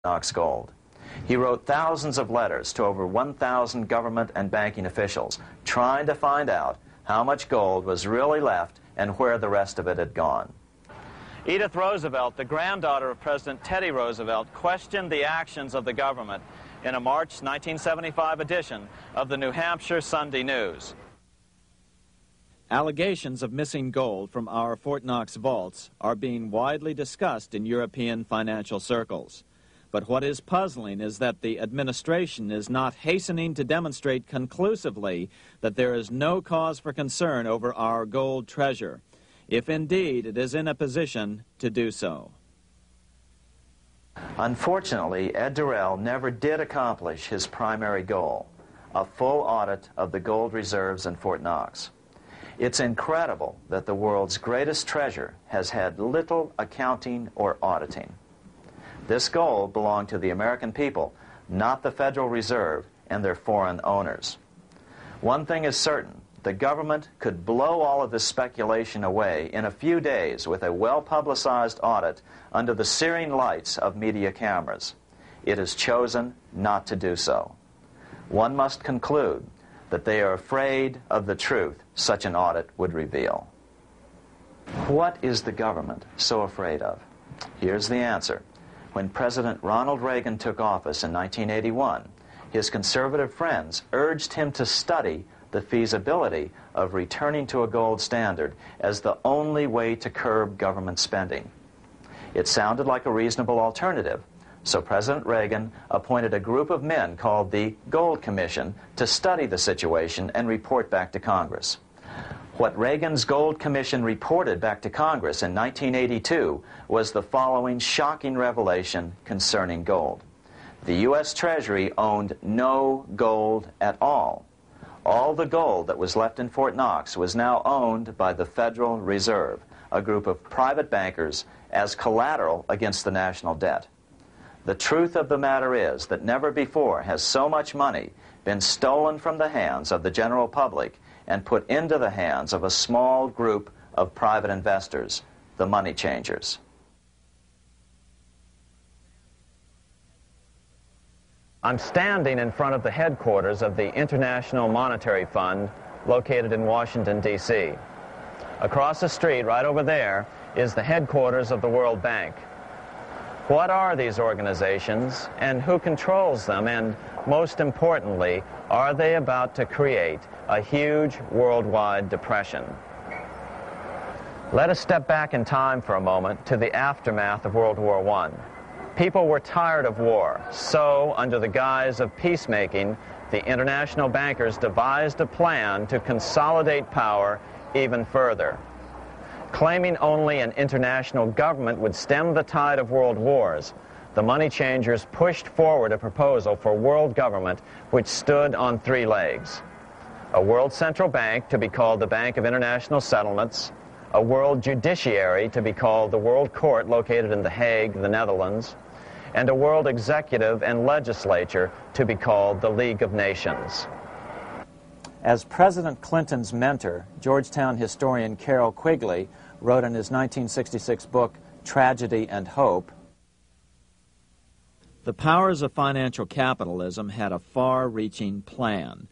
Knox Gold. He wrote thousands of letters to over 1,000 government and banking officials trying to find out how much gold was really left and where the rest of it had gone. Edith Roosevelt, the granddaughter of President Teddy Roosevelt, questioned the actions of the government in a March 1975 edition of the New Hampshire Sunday News. Allegations of missing gold from our Fort Knox vaults are being widely discussed in European financial circles. But what is puzzling is that the administration is not hastening to demonstrate conclusively that there is no cause for concern over our gold treasure, if indeed it is in a position to do so. Unfortunately, Ed Durrell never did accomplish his primary goal, a full audit of the gold reserves in Fort Knox. It's incredible that the world's greatest treasure has had little accounting or auditing. This gold belonged to the American people, not the Federal Reserve and their foreign owners. One thing is certain, the government could blow all of this speculation away in a few days with a well-publicized audit under the searing lights of media cameras. It has chosen not to do so. One must conclude that they are afraid of the truth such an audit would reveal. What is the government so afraid of? Here's the answer. When President Ronald Reagan took office in 1981, his conservative friends urged him to study the feasibility of returning to a gold standard as the only way to curb government spending. It sounded like a reasonable alternative, so President Reagan appointed a group of men called the Gold Commission to study the situation and report back to Congress. What Reagan's Gold Commission reported back to Congress in 1982 was the following shocking revelation concerning gold. The U.S. Treasury owned no gold at all. All the gold that was left in Fort Knox was now owned by the Federal Reserve, a group of private bankers, as collateral against the national debt. The truth of the matter is that never before has so much money been stolen from the hands of the general public and put into the hands of a small group of private investors, the money changers. I'm standing in front of the headquarters of the International Monetary Fund located in Washington, D.C. Across the street, right over there, is the headquarters of the World Bank. What are these organizations and who controls them, and most importantly, are they about to create a huge worldwide depression? Let us step back in time for a moment to the aftermath of World War I. People were tired of war, so under the guise of peacemaking, the international bankers devised a plan to consolidate power even further. Claiming only an international government would stem the tide of world wars, the money changers pushed forward a proposal for world government which stood on three legs. A world central bank to be called the Bank of International Settlements, a world judiciary to be called the World Court located in The Hague, the Netherlands, and a world executive and legislature to be called the League of Nations. As President Clinton's mentor, Georgetown historian Carroll Quigley wrote in his 1966 book, Tragedy and Hope, the powers of financial capitalism had a far-reaching plan,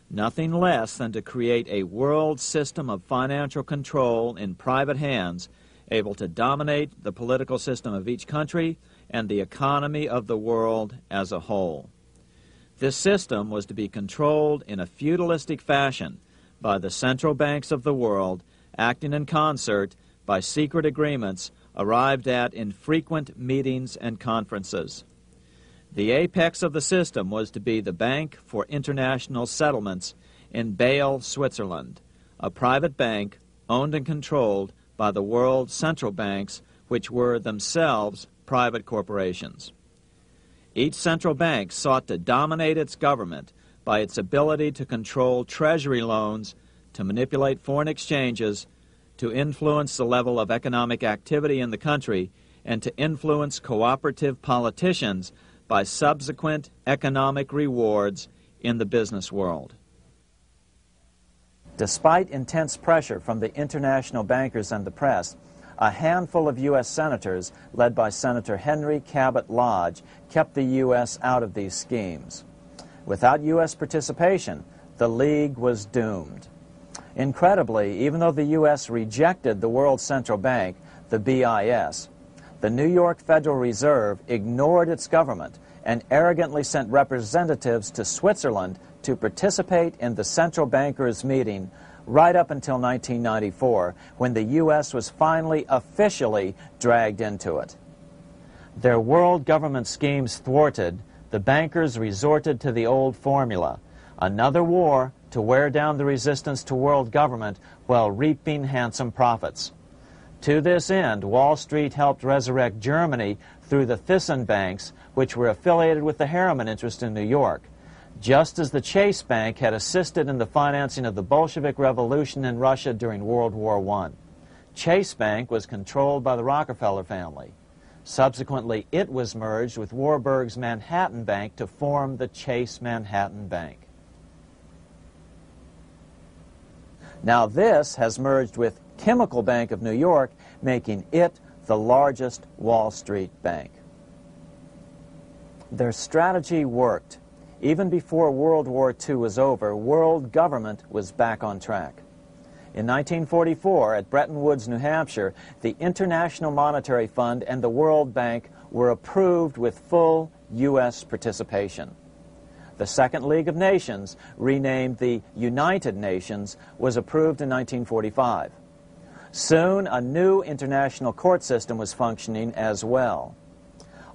nothing less than to create a world system of financial control in private hands, able to dominate the political system of each country and the economy of the world as a whole. This system was to be controlled in a feudalistic fashion by the central banks of the world, acting in concert by secret agreements arrived at in frequent meetings and conferences. The apex of the system was to be the Bank for International Settlements in Bâle, Switzerland, a private bank owned and controlled by the world central banks, which were themselves private corporations. Each central bank sought to dominate its government by its ability to control treasury loans, to manipulate foreign exchanges, to influence the level of economic activity in the country, and to influence cooperative politicians by subsequent economic rewards in the business world. Despite intense pressure from the international bankers and the press, A handful of U.S. senators, led by Senator Henry Cabot Lodge, kept the U.S. out of these schemes. Without U.S. participation, the League was doomed. Incredibly, even though the U.S. rejected the World Central Bank, the BIS, the New York Federal Reserve ignored its government and arrogantly sent representatives to Switzerland to participate in the central bankers' meeting right up until 1994, when the U.S. was finally officially dragged into it. Their world government schemes thwarted, the bankers resorted to the old formula: another war to wear down the resistance to world government while reaping handsome profits. To this end, Wall Street helped resurrect Germany through the Thyssen banks, which were affiliated with the Harriman interest in New York, just as the Chase Bank had assisted in the financing of the Bolshevik Revolution in Russia during World War I. Chase Bank was controlled by the Rockefeller family. Subsequently, it was merged with Warburg's Manhattan Bank to form the Chase Manhattan Bank. Now this has merged with Chemical Bank of New York, making it the largest Wall Street bank. Their strategy worked. Even before World War II was over, world government was back on track. In 1944, at Bretton Woods, New Hampshire, the International Monetary Fund and the World Bank were approved with full U.S. participation. The Second League of Nations, renamed the United Nations, was approved in 1945. Soon, a new international court system was functioning as well.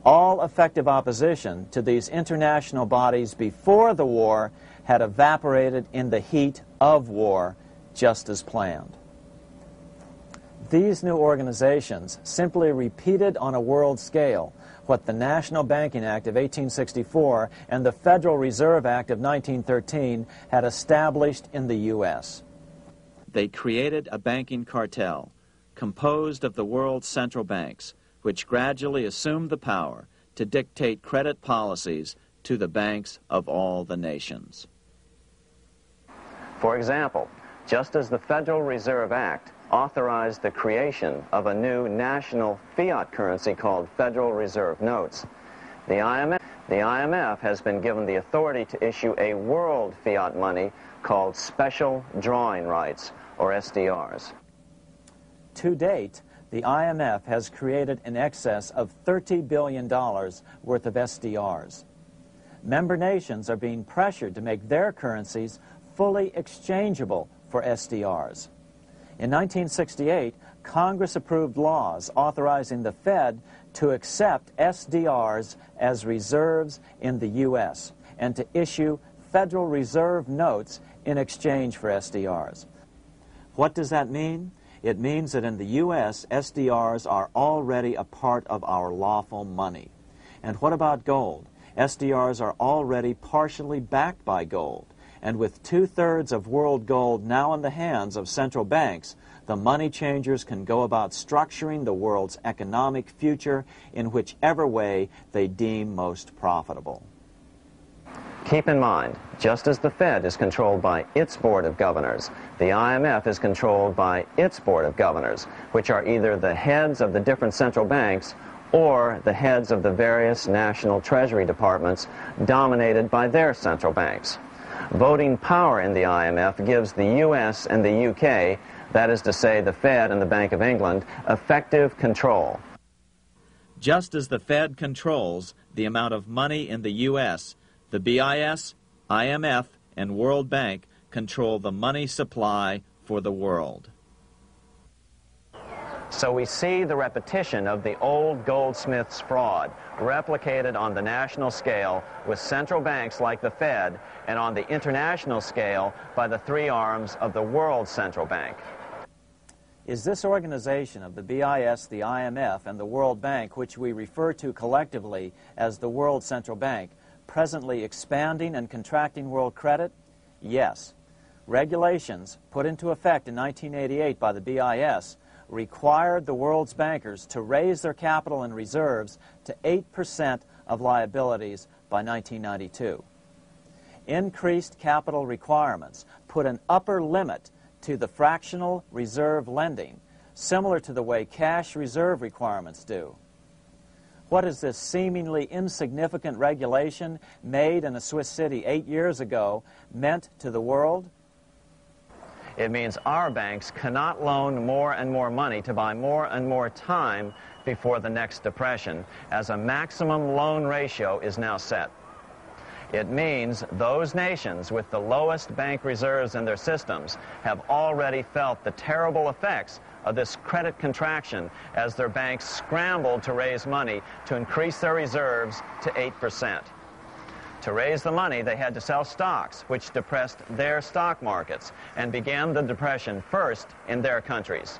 All effective opposition to these international bodies before the war had evaporated in the heat of war, just as planned. These new organizations simply repeated on a world scale what the National Banking Act of 1864 and the Federal Reserve Act of 1913 had established in the U.S. They created a banking cartel composed of the world's central banks, which gradually assumed the power to dictate credit policies to the banks of all the nations. For example, just as the Federal Reserve Act authorized the creation of a new national fiat currency called Federal Reserve Notes, the IMF has been given the authority to issue a world fiat money called Special Drawing Rights, or SDRs. To date, the IMF has created in excess of $30 billion worth of SDRs. Member nations are being pressured to make their currencies fully exchangeable for SDRs. In 1968, Congress approved laws authorizing the Fed to accept SDRs as reserves in the U.S. and to issue Federal Reserve notes in exchange for SDRs. What does that mean? It means that in the U.S., SDRs are already a part of our lawful money. And what about gold? SDRs are already partially backed by gold. And with 2/3 of world gold now in the hands of central banks, the money changers can go about structuring the world's economic future in whichever way they deem most profitable. Keep in mind, just as the Fed is controlled by its Board of Governors, the IMF is controlled by its Board of Governors, which are either the heads of the different central banks or the heads of the various national treasury departments dominated by their central banks. Voting power in the IMF gives the U.S. and the U.K., that is to say the Fed and the Bank of England, effective control. Just as the Fed controls the amount of money in the U.S., the BIS, IMF, and World Bank control the money supply for the world. So we see the repetition of the old goldsmith's fraud replicated on the national scale with central banks like the Fed and on the international scale by the three arms of the World Central Bank. Is this organization of the BIS, the IMF, and the World Bank, which we refer to collectively as the World Central Bank, presently expanding and contracting world credit? Yes. Regulations put into effect in 1988 by the BIS required the world's bankers to raise their capital and reserves to 8% of liabilities by 1992. Increased capital requirements put an upper limit to the fractional reserve lending similar to the way cash reserve requirements do. What has this seemingly insignificant regulation made in a Swiss city 8 years ago meant to the world? It means our banks cannot loan more and more money to buy more and more time before the next depression, as a maximum loan ratio is now set. It means those nations with the lowest bank reserves in their systems have already felt the terrible effects of this credit contraction as their banks scrambled to raise money to increase their reserves to 8%. To raise the money, they had to sell stocks, which depressed their stock markets and began the depression first in their countries.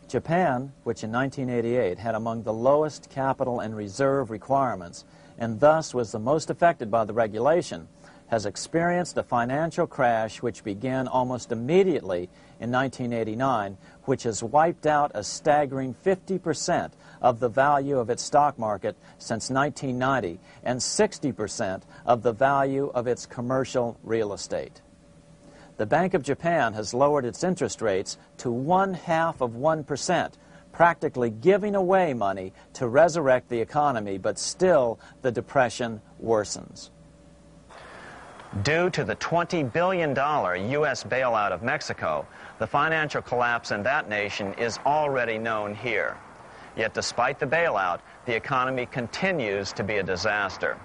Japan, which in 1988 had among the lowest capital and reserve requirements, and thus was the most affected by the regulation, has experienced a financial crash which began almost immediately in 1989, which has wiped out a staggering 50% of the value of its stock market since 1990 and 60% of the value of its commercial real estate. The Bank of Japan has lowered its interest rates to 0.5%, practically giving away money to resurrect the economy, but still the depression worsens. Due to the $20 billion U.S. bailout of Mexico, the financial collapse in that nation is already known here. Yet despite the bailout, the economy continues to be a disaster.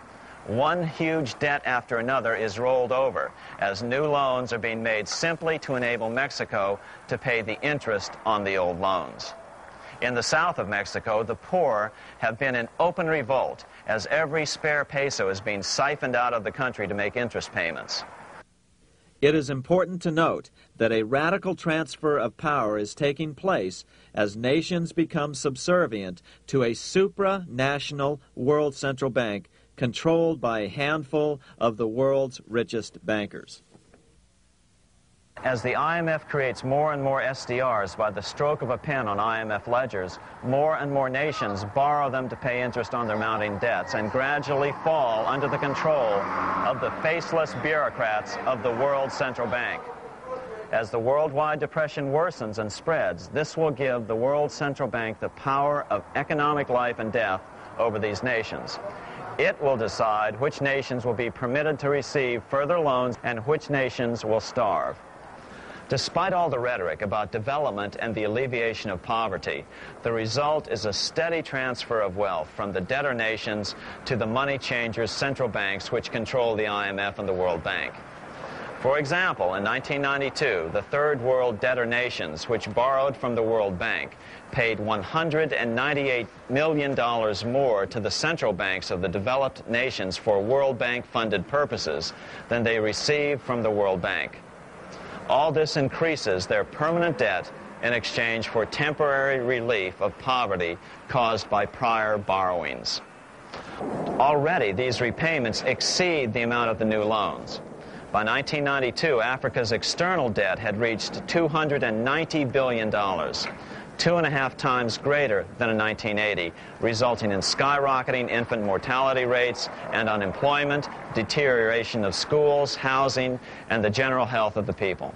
One huge debt after another is rolled over as new loans are being made simply to enable Mexico to pay the interest on the old loans. In the south of Mexico, the poor have been in open revolt as every spare peso is being siphoned out of the country to make interest payments. It is important to note that a radical transfer of power is taking place as nations become subservient to a supranational world central bank controlled by a handful of the world's richest bankers. As the IMF creates more and more SDRs by the stroke of a pen on IMF ledgers, more and more nations borrow them to pay interest on their mounting debts and gradually fall under the control of the faceless bureaucrats of the World Central Bank. As the worldwide depression worsens and spreads, this will give the World Central Bank the power of economic life and death over these nations. It will decide which nations will be permitted to receive further loans and which nations will starve. Despite all the rhetoric about development and the alleviation of poverty, the result is a steady transfer of wealth from the debtor nations to the money changers' central banks which control the IMF and the World Bank. For example, in 1992, the third world debtor nations, which borrowed from the World Bank, paid $198 million more to the central banks of the developed nations for World Bank-funded purposes than they received from the World Bank. All this increases their permanent debt in exchange for temporary relief of poverty caused by prior borrowings. Already, these repayments exceed the amount of the new loans. By 1992, Africa's external debt had reached $290 billion, 2.5 times greater than in 1980, resulting in skyrocketing infant mortality rates and unemployment, deterioration of schools, housing, and the general health of the people.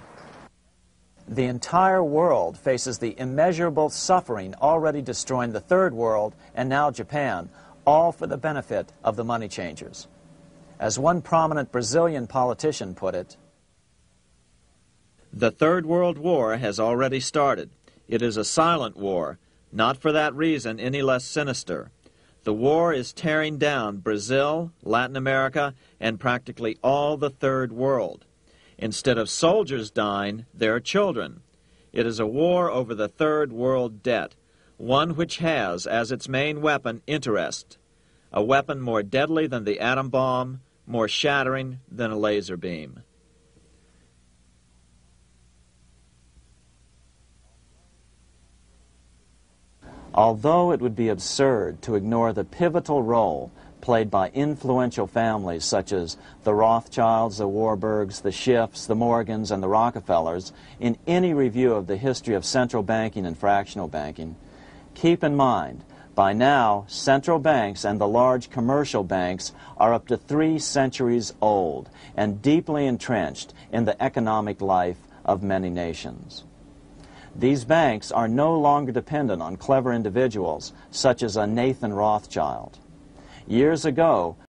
The entire world faces the immeasurable suffering already destroying the third world and now Japan, all for the benefit of the money changers. As one prominent Brazilian politician put it, "The Third World War has already started. It is a silent war, not for that reason any less sinister. The war is tearing down Brazil, Latin America, and practically all the Third World. Instead of soldiers dying, there are children. It is a war over the Third World debt, one which has as its main weapon interest, a weapon more deadly than the atom bomb, more shattering than a laser beam." Although it would be absurd to ignore the pivotal role played by influential families such as the Rothschilds, the Warburgs, the Schiffs, the Morgans, and the Rockefellers in any review of the history of central banking and fractional banking, keep in mind, by now, central banks and the large commercial banks are up to 3 centuries old and deeply entrenched in the economic life of many nations. These banks are no longer dependent on clever individuals, such as a Nathan Rothschild. Years ago,